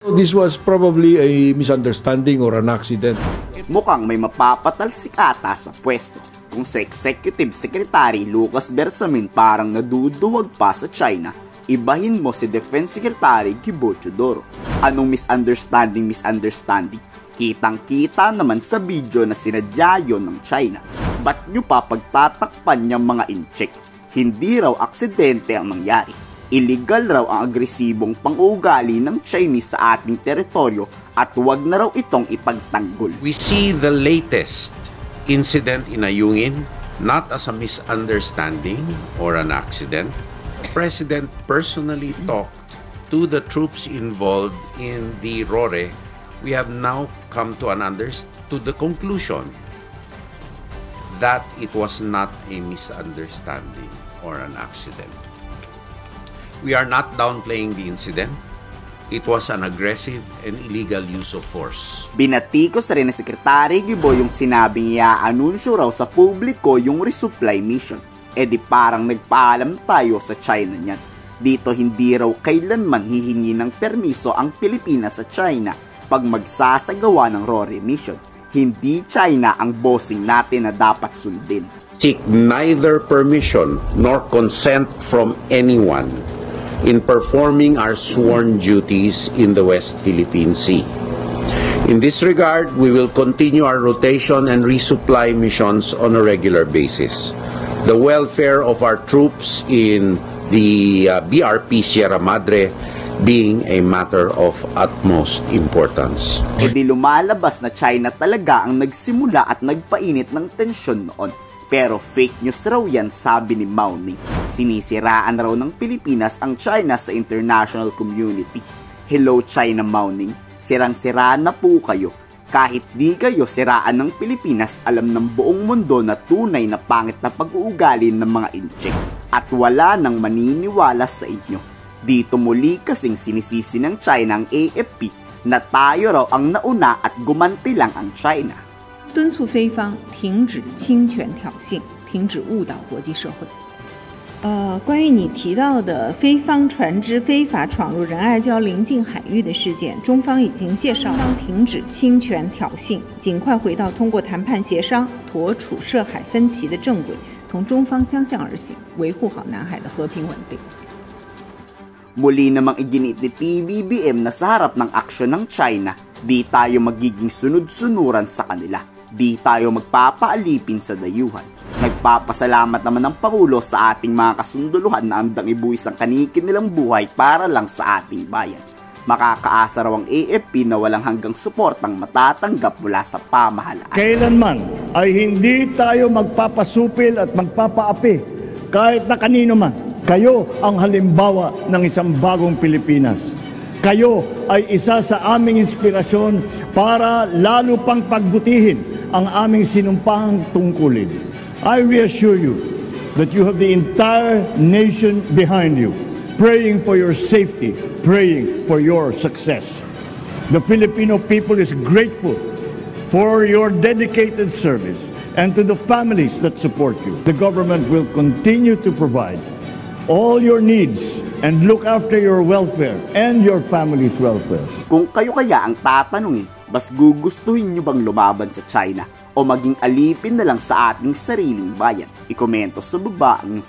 This was probably a misunderstanding or an accident. Mukhang may mapapatalsik ata sa pwesto kung si Executive Secretary Lucas Bersamin parang naduduwag pa sa China. Ibahin mo si Defense Secretary Gibo Teodoro. Anong misunderstanding? Kitang-kita naman sa video na sinadya yun ng China. Ba't nyo pa pagtatakpan niyang mga incheck? Hindi raw aksidente ang nangyari. Illegal raw ang agresibong pang-uugali ng Chinese sa ating teritoryo at huwag na raw itong ipagtanggol. We see the latest incident in Ayungin not as a misunderstanding or an accident. The President personally talked to the troops involved in the RORE. We have now come to the conclusion that it was not a misunderstanding or an accident. We are not downplaying the incident. It was an aggressive and illegal use of force. Binatikos rin ni Secretary Gibo yung sinabing i-anunsyo raw sa publiko yung resupply mission. E di parang nagpaalam tayo sa China niyan. Dito hindi raw kailanman hihingi ng permiso ang Pilipinas sa China pag magsasagawa ng RORE mission. Hindi China ang bossing natin na dapat sundin. Seek neither permission nor consent from anyone in performing our sworn duties in the West Philippine Sea. In this regard, we will continue our rotation and resupply missions on a regular basis. The welfare of our troops in the BRP Sierra Madre being a matter of utmost importance. E di lumalabas na China talaga ang nagsimula at nagpainit ng tensyon noon. Pero fake news raw yan, sabi ni Mao Ning. Sinisiraan raw ng Pilipinas ang China sa international community. Hello China, Mao Ning. Sirang-siraan na po kayo. Kahit di kayo siraan ng Pilipinas, alam ng buong mundo na tunay na pangit na pag-uugali ng mga incheck. At wala nang maniniwala sa inyo. Dito muli kasing sinisisi ng China ang AFP na tayo raw ang nauna at gumanti lang ang China. 敦促菲方停止侵权挑衅，停止误导国际社会。关于你提到的菲方船只非法闯入仁爱礁邻近海域的事件，中方已经介绍停止侵权挑衅，尽快回到通过谈判协商妥处涉海分歧的正轨，同中方相向而行，维护好南海的和平稳定。 Muli namang iginit ni PBBM na sa harap ng aksyon ng China, di tayo magiging sunod-sunuran sa kanila. Di tayo magpapaalipin sa dayuhan. Nagpapasalamat naman ng Pangulo sa ating mga kasunduluhan na andang ibuwis ang kanikin nilang buhay para lang sa ating bayan. Makakaasa raw ang AFP na walang hanggang suportang matatanggap mula sa pamahalaan. Kailanman ay hindi tayo magpapasupil at magpapaapi kahit na kanino man. Kayo ang halimbawa ng isang bagong Pilipinas. Kayo ay isa sa aming inspirasyon para lalo pang pagbutihin ang aming sinumpahang tungkulin. I reassure you that you have the entire nation behind you, praying for your safety, praying for your success. The Filipino people is grateful for your dedicated service and to the families that support you. The government will continue to provide all your needs and look after your welfare and your family's welfare. Kung kayo kaya ang tatanungin, mas gugustuhin nyo bang lumaban sa China o maging alipin na lang sa ating sariling bayan? Ikomento sa baba ang